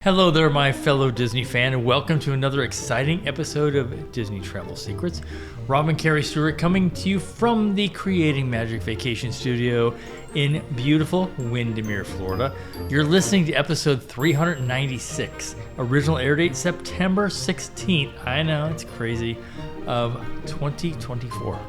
Hello there, my fellow Disney fan, and welcome to another exciting episode of Disney Travel Secrets. Rob and Kerri Stuart coming to you from the Creating Magic Vacation Studio in beautiful Windermere, Florida. You're listening to episode 396. Original air date September 16th. I know, it's crazy. Of 2024.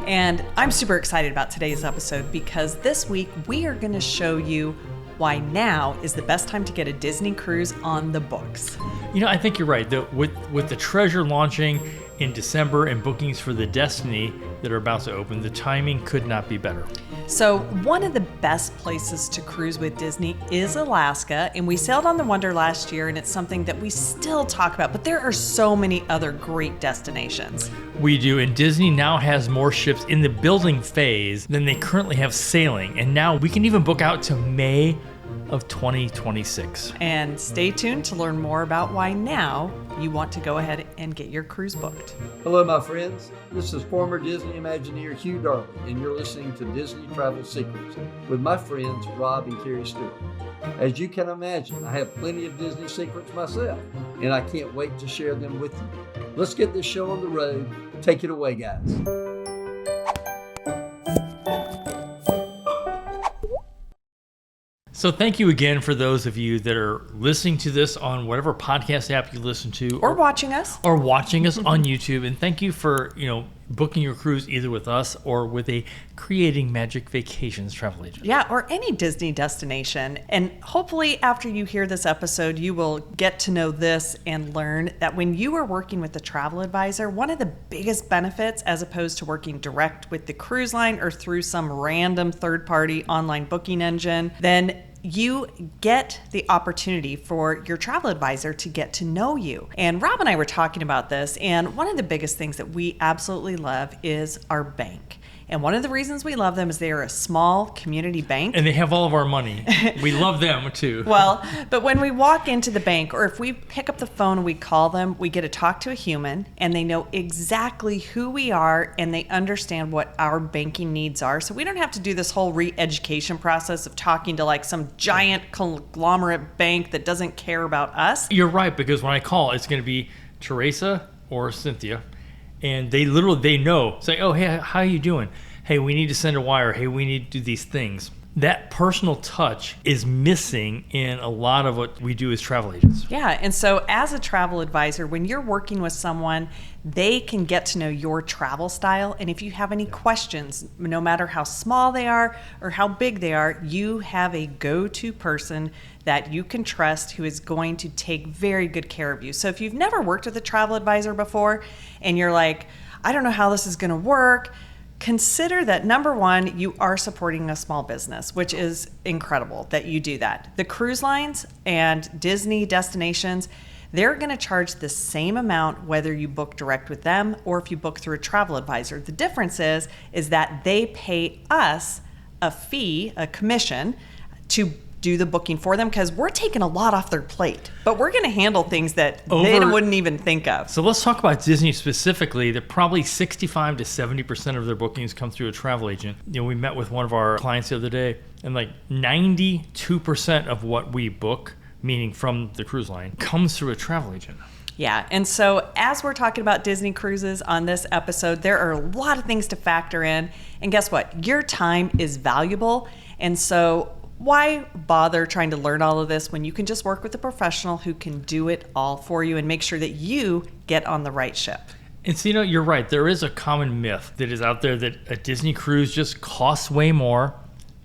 And I'm super excited about today's episode because this week we are going to show you why now is the best time to get a Disney cruise on the books. You know, I think you're right. With the Treasure launching in December and bookings for the Destiny that are about to open, the timing could not be better. So one of the best places to cruise with Disney is Alaska, and we sailed on the Wonder last year, and it's something that we still talk about, but there are so many other great destinations. We do, and Disney now has more ships in the building phase than they currently have sailing, and now we can even book out to May of 2026. And stay tuned to learn more about why now you want to go ahead and get your cruise booked. Hello, my friends. This is former Disney Imagineer Hugh Darling, and you're listening to Disney Travel Secrets with my friends Rob and Kerri Stuart. As you can imagine, I have plenty of Disney secrets myself, and I can't wait to share them with you. Let's get this show on the road. Take it away, guys. So thank you again for those of you that are listening to this on whatever podcast app you listen to. Or watching us. Or watching us on YouTube. And thank you for, booking your cruise either with us or with a Creating Magic Vacations travel agent. Yeah, or any Disney destination. And hopefully after you hear this episode, you will get to know this and learn that when you are working with a travel advisor, one of the biggest benefits, as opposed to working direct with the cruise line or through some random third-party online booking engine, then you get the opportunity for your travel advisor to get to know you. And Rob and I were talking about this, and one of the biggest things that we absolutely love is our bank. And one of the reasons we love them is they are a small community bank. And they have all of our money. We love them too. Well, but when we walk into the bank, or if we pick up the phone and we call them, we get to talk to a human, and they know exactly who we are, and they understand what our banking needs are. So we don't have to do this whole re-education process of talking to like some giant conglomerate bank that doesn't care about us. You're right, because when I call, it's going to be Teresa or Cynthia. And they know. Say, oh, hey, how are you doing? Hey, we need to send a wire. Hey, we need to do these things. That personal touch is missing in a lot of what we do as travel agents. Yeah, and so as a travel advisor, when you're working with someone, they can get to know your travel style. And if you have any questions, no matter how small they are or how big they are, you have a go-to person that you can trust who is going to take very good care of you. So if you've never worked with a travel advisor before and you're like, I don't know how this is going to work, consider that number one, you are supporting a small business, which is incredible that you do that. The cruise lines and Disney destinations, they're going to charge the same amount whether you book direct with them or if you book through a travel advisor. The difference is that they pay us a fee, a commission, to do the booking for them because we're taking a lot off their plate, but we're going to handle things that they wouldn't even think of. So let's talk about Disney specifically. That probably 65 to 70% of their bookings come through a travel agent. We met with one of our clients the other day, and like 92% of what we book, meaning from the cruise line, comes through a travel agent. Yeah, and so as we're talking about Disney cruises on this episode, there are a lot of things to factor in. And guess what? Your time is valuable. And so why bother trying to learn all of this when you can just work with a professional who can do it all for you and make sure that you get on the right ship? And so, you're right. There is a common myth that is out there that a Disney cruise just costs way more.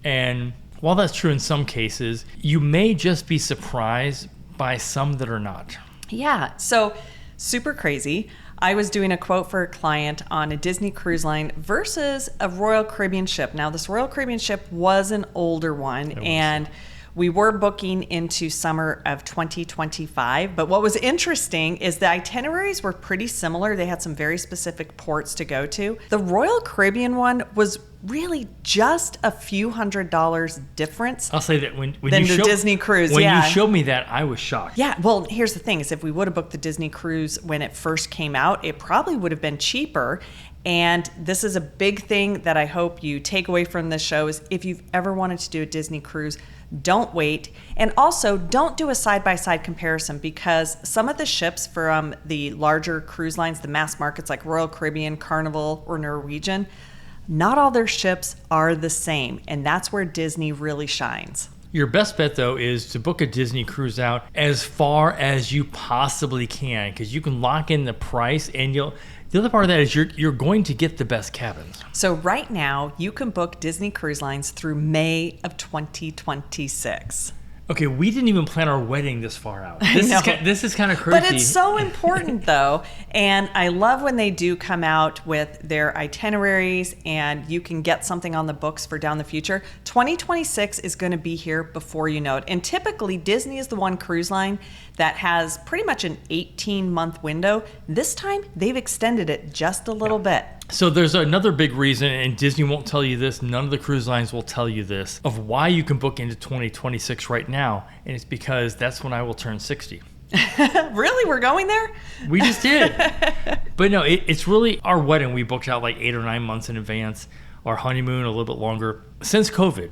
And while that's true in some cases, you may just be surprised by some that are not. Yeah, so super crazy. I was doing a quote for a client on a Disney cruise line versus a Royal Caribbean ship. Now, this Royal Caribbean ship was an older one, and we were booking into summer of 2025. But what was interesting is the itineraries were pretty similar. They had some very specific ports to go to. The Royal Caribbean one was really just a few $100s difference. I'll say that when than you the Disney cruise. When you showed me that, I was shocked. Yeah, well, here's the thing: is if we would have booked the Disney cruise when it first came out, it probably would have been cheaper. And this is a big thing that I hope you take away from this show is if you've ever wanted to do a Disney cruise, don't wait. And also don't do a side-by-side comparison because some of the ships from the larger cruise lines, the mass markets like Royal Caribbean, Carnival, or Norwegian, not all their ships are the same. And that's where Disney really shines. Your best bet, though, is to book a Disney cruise out as far as you possibly can because you can lock in the price and the other part of that is you're going to get the best cabins. So right now, you can book Disney Cruise Lines through May of 2026. Okay, we didn't even plan our wedding this far out. This is kind of crazy. But it's so important, though. And I love when they do come out with their itineraries and you can get something on the books for down the future. 2026 is going to be here before you know it. And typically, Disney is the one cruise line that has pretty much an 18-month window. This time, they've extended it just a little bit. So there's another big reason, and Disney won't tell you this, none of the cruise lines will tell you this, of why you can book into 2026 right now, and it's because that's when I will turn 60. Really? We're going there? We just did. But no, it's really our wedding. We booked out like 8 or 9 months in advance, our honeymoon a little bit longer. Since COVID,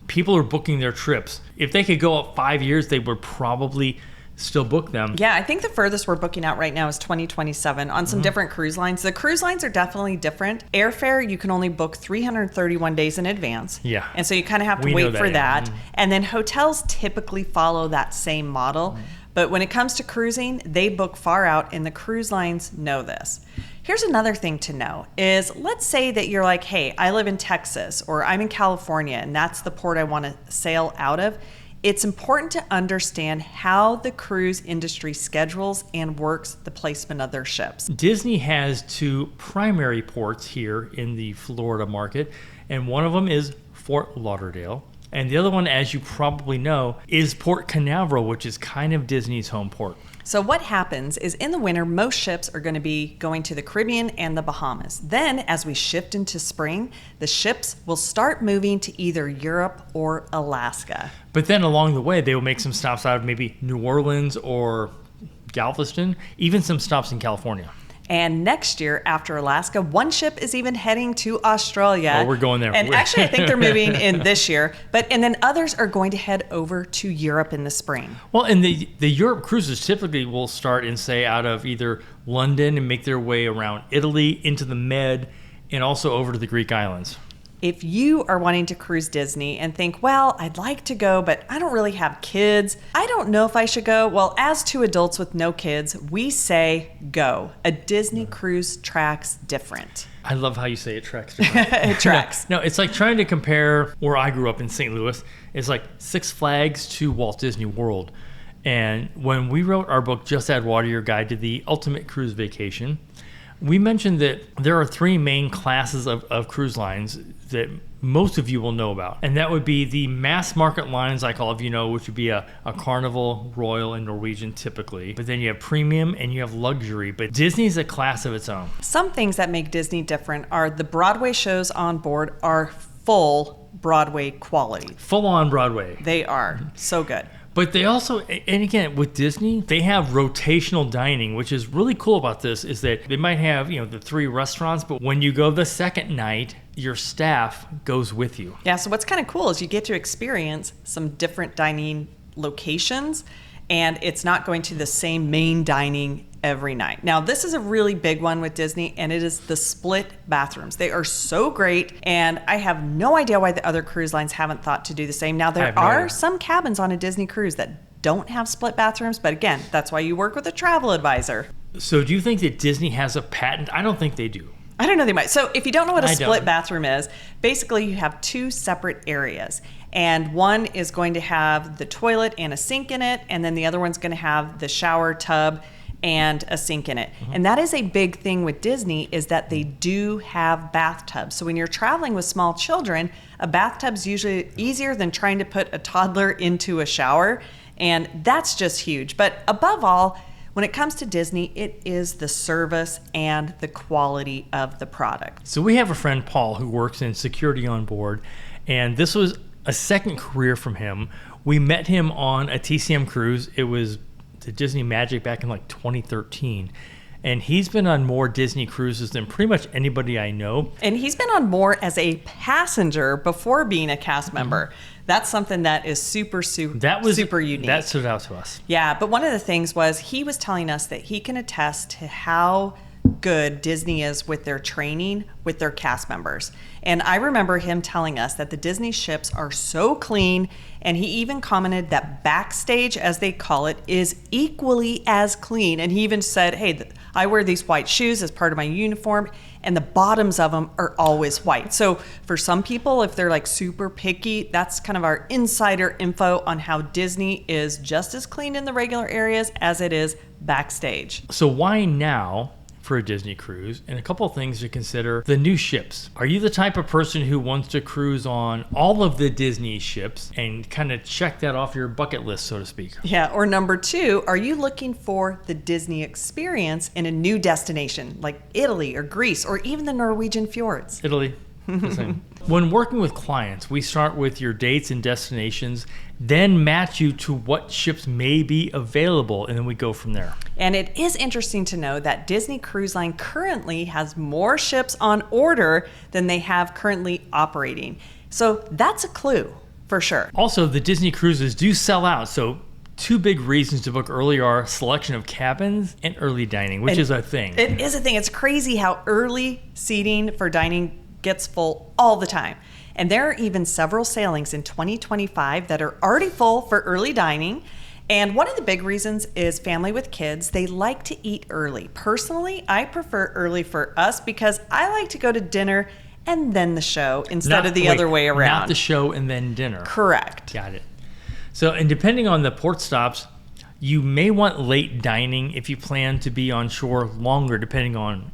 people are booking their trips. If they could go up 5 years, they would probably still book them. Yeah, I think the furthest we're booking out right now is 2027 on some different cruise lines. The cruise lines are definitely different. Airfare, you can only book 331 days in advance. Yeah. And so you kind of have to wait for that. And then hotels typically follow that same model. But when it comes to cruising, they book far out and the cruise lines know this. Here's another thing to know is let's say that you're like, hey, I live in Texas or I'm in California and that's the port I want to sail out of. It's important to understand how the cruise industry schedules and works the placement of their ships. Disney has 2 primary ports here in the Florida market, and one of them is Fort Lauderdale. And the other one, as you probably know, is Port Canaveral, which is kind of Disney's home port. So what happens is in the winter, most ships are going to be going to the Caribbean and the Bahamas. Then as we shift into spring, the ships will start moving to either Europe or Alaska. But then along the way, they will make some stops out of maybe New Orleans or Galveston, even some stops in California. And next year, after Alaska, one ship is even heading to Australia. Oh, we're going there. And actually, I think they're moving in this year. And then others are going to head over to Europe in the spring. Well, and the Europe cruises typically will start in, say, out of either London and make their way around Italy into the Med and also over to the Greek islands. If you are wanting to cruise Disney and think, well, I'd like to go, but I don't really have kids. I don't know if I should go. Well, as 2 adults with no kids, we say go. A Disney cruise tracks different. I love how you say it tracks different. It tracks. No, it's like trying to compare where I grew up in St. Louis. It's like Six Flags to Walt Disney World. And when we wrote our book, Just Add Water, Your Guide to the Ultimate Cruise Vacation, we mentioned that there are 3 main classes of cruise lines that most of you will know about. And that would be the mass market lines, like all of you know, which would be a Carnival, Royal, and Norwegian typically. But then you have premium and you have luxury. But Disney's a class of its own. Some things that make Disney different are the Broadway shows on board are full Broadway quality. Full on Broadway. They are so good. But they also, and again, with Disney, they have rotational dining, which is really cool about this, is that they might have, the 3 restaurants, but when you go the second night, your staff goes with you. Yeah, so what's kind of cool is you get to experience some different dining locations, and it's not going to the same main dining every night. Now, this is a really big one with Disney, and it is the split bathrooms. They are so great, and I have no idea why the other cruise lines haven't thought to do the same. Now, there are some cabins on a Disney cruise that don't have split bathrooms, but again, that's why you work with a travel advisor. So do you think that Disney has a patent? I don't think they do. I don't know they might. So if you don't know what a split bathroom is, basically you have 2 separate areas. And one is going to have the toilet and a sink in it, and then the other one's going to have the shower tub and a sink in it. Mm-hmm. And that is a big thing with Disney is that they do have bathtubs. So when you're traveling with small children, a bathtub's usually easier than trying to put a toddler into a shower. And that's just huge. But above all, when it comes to Disney, it is the service and the quality of the product. So we have a friend, Paul, who works in security on board, and this was a second career from him. We met him on a TCM cruise. It was the Disney Magic back in like 2013. And he's been on more Disney cruises than pretty much anybody I know. And he's been on more as a passenger before being a cast member. That's something that is super unique. That stood out to us. Yeah, but one of the things was he was telling us that he can attest to how good Disney is with their training with their cast members. And I remember him telling us that the Disney ships are so clean, and he even commented that backstage, as they call it, is equally as clean. And he even said, hey, I wear these white shoes as part of my uniform, and the bottoms of them are always white. So for some people, if they're like super picky, that's kind of our insider info on how Disney is just as clean in the regular areas as it is backstage. So why now for a Disney cruise? And a couple of things to consider: the new ships. Are you the type of person who wants to cruise on all of the Disney ships and kind of check that off your bucket list, so to speak? Yeah, or number two, are you looking for the Disney experience in a new destination like Italy or Greece or even the Norwegian fjords? Italy. When working with clients, we start with your dates and destinations, then match you to what ships may be available, and then we go from there. And it is interesting to know that Disney Cruise Line currently has more ships on order than they have currently operating. So that's a clue for sure. Also, the Disney cruises do sell out, so two big reasons to book early are selection of cabins and early dining, which is a thing. It is a thing. It's crazy how early seating for dining gets full all the time. And there are even several sailings in 2025 that are already full for early dining. And one of the big reasons is family with kids. They like to eat early. Personally, I prefer early for us because I like to go to dinner and then the show instead of the other way around. Not the show and then dinner. Correct. Got it. So, and depending on the port stops, you may want late dining if you plan to be on shore longer, depending on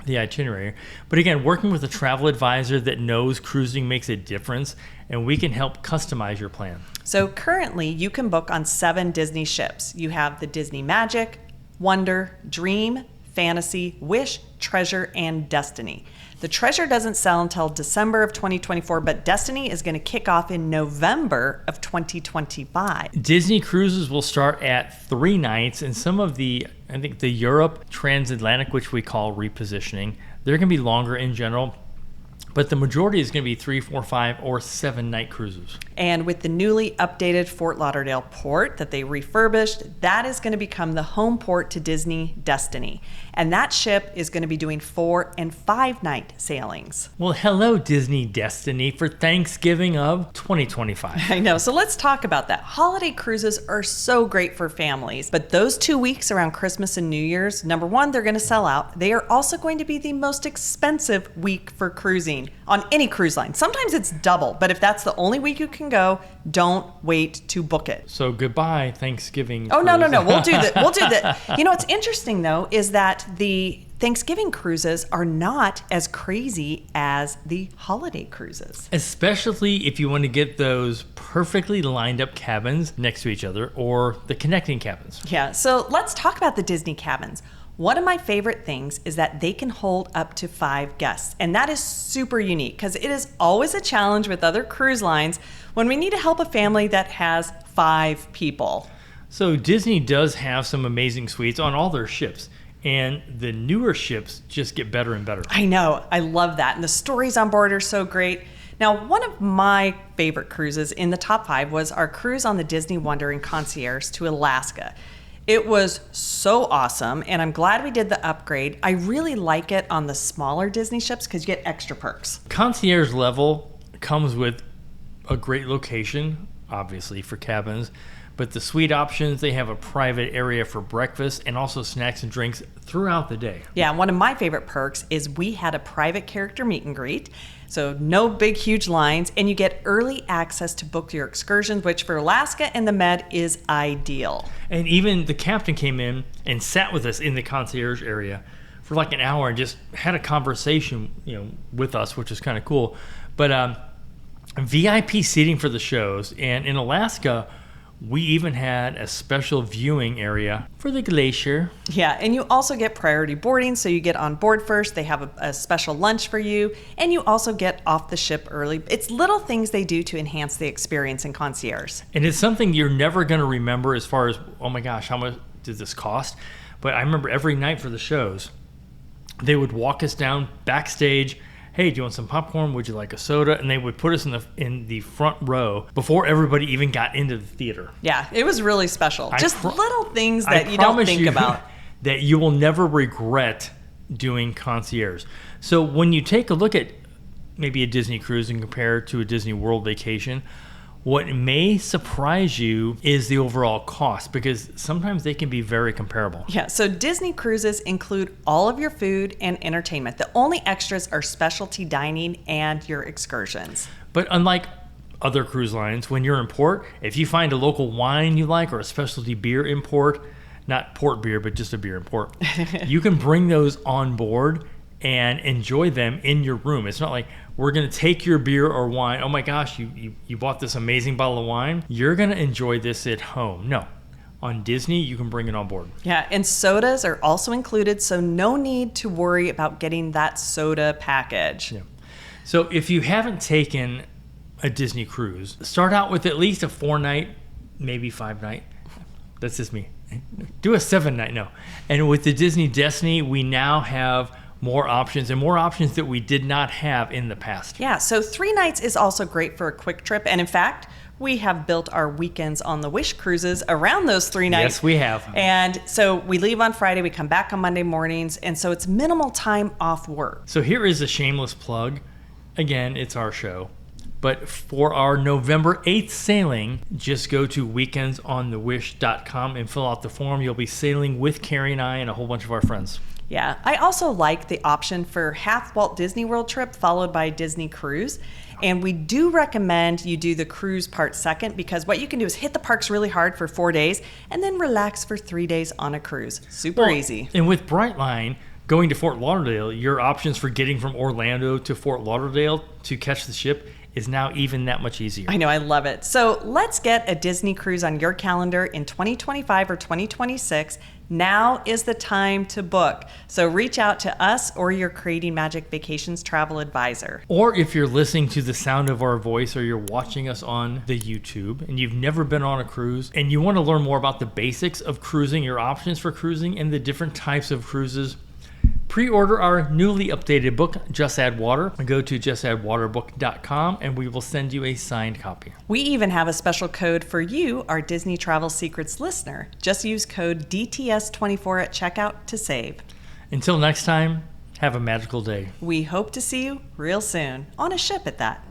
the itinerary. But again, working with a travel advisor that knows cruising makes a difference, and we can help customize your plan. So currently you can book on 7 Disney ships. You have the Disney Magic, Wonder, Dream, Fantasy, Wish, Treasure, and Destiny. The Treasure doesn't sell until December of 2024, but Destiny is going to kick off in November of 2025. Disney cruises will start at 3 nights, and some of the, I think the Europe transatlantic, which we call repositioning, they're going to be longer in general, but the majority is going to be 3, 4, 5, or 7 night cruises. And with the newly updated Fort Lauderdale port that they refurbished, that is going to become the home port to Disney Destiny. And that ship is going to be doing 4 and 5 night sailings. Well, hello, Disney Destiny, for Thanksgiving of 2025. I know. So let's talk about that. Holiday cruises are so great for families, but those 2 weeks around Christmas and New Year's, number one, they're going to sell out. They are also going to be the most expensive week for cruising on any cruise line. Sometimes it's double, but if that's the only week you can go, don't wait to book it. So goodbye, Thanksgiving. Oh, no. We'll do that. We'll do that. You know, what's interesting though, is that the Thanksgiving cruises are not as crazy as the holiday cruises. Especially if you want to get those perfectly lined up cabins next to each other or the connecting cabins. Yeah, so let's talk about the Disney cabins. One of my favorite things is that they can hold up to 5 guests, and that is super unique because it is always a challenge with other cruise lines when we need to help a family that has 5 people. So Disney does have some amazing suites on all their ships, and the newer ships just get better and better. I know, I love that, and the stories on board are so great. Now, one of my favorite cruises in the top 5 was our cruise on the Disney Wonder and Concierge to Alaska. It was so awesome, and I'm glad we did the upgrade. I really like it on the smaller Disney ships because you get extra perks. Concierge level comes with a great location, obviously, for cabins, but the suite options, they have a private area for breakfast and also snacks and drinks throughout the day. Yeah, one of my favorite perks is we had a private character meet and greet. So no big, huge lines, and you get early access to book your excursions, which for Alaska and the Med is ideal. And even the captain came in and sat with us in the concierge area for like an hour and just had a conversation, with us, which is kind of cool. But VIP seating for the shows, and in Alaska, we even had a special viewing area for the glacier. Yeah, and you also get priority boarding, so you get on board first. They have a special lunch for you, and you also get off the ship early. It's little things they do to enhance the experience in Concierge. And it's something you're never going to remember as far as, oh my gosh, how much did this cost? But I remember every night for the shows, they would walk us down backstage. Hey, do you want some popcorn? Would you like a soda? And they would put us in the front row before everybody even got into the theater. Yeah, it was really special. Just little things that you don't think about. That you will never regret doing Concierge. So when you take a look at maybe a Disney cruise and compare it to a Disney World vacation, what may surprise you is the overall cost, because sometimes they can be very comparable. Yeah, so Disney cruises include all of your food and entertainment. The only extras are specialty dining and your excursions. But unlike other cruise lines, when you're in port, if you find a local wine you like or a specialty beer in port, not port beer, but just a beer in port, you can bring those on board and enjoy them in your room. It's not like we're going to take your beer or wine. Oh my gosh, you bought this amazing bottle of wine. You're going to enjoy this at home. No. On Disney, you can bring it on board. Yeah, and sodas are also included, so no need to worry about getting that soda package. Yeah. So if you haven't taken a Disney cruise, start out with at least a 4-night, maybe 5-night. That's just me. Do a 7-night, no. And with the Disney Destiny, we now have more options, and more options that we did not have in the past. Yeah, so 3 nights is also great for a quick trip. And in fact, we have built our weekends on the Wish cruises around those 3 nights. Yes, we have. And so we leave on Friday, we come back on Monday mornings, and so it's minimal time off work. So here is a shameless plug. Again, it's our show. But for our November 8th sailing, just go to weekendsonthewish.com and fill out the form. You'll be sailing with Kerri and I and a whole bunch of our friends. Yeah, I also like the option for half Walt Disney World trip followed by Disney cruise. And we do recommend you do the cruise part second, because what you can do is hit the parks really hard for 4 days and then relax for 3 days on a cruise. Super easy. And with Brightline, going to Fort Lauderdale, your options for getting from Orlando to Fort Lauderdale to catch the ship is now even that much easier. I know, I love it. So let's get a Disney cruise on your calendar in 2025 or 2026. Now is the time to book. So reach out to us or your Creating Magic Vacations travel advisor. Or if you're listening to the sound of our voice, or you're watching us on the YouTube and you've never been on a cruise and you want to learn more about the basics of cruising, your options for cruising, and the different types of cruises, pre-order our newly updated book, Just Add Water. Go to justaddwaterbook.com and we will send you a signed copy. We even have a special code for you, our Disney Travel Secrets listener. Just use code DTS24 at checkout to save. Until next time, have a magical day. We hope to see you real soon, on a ship at that.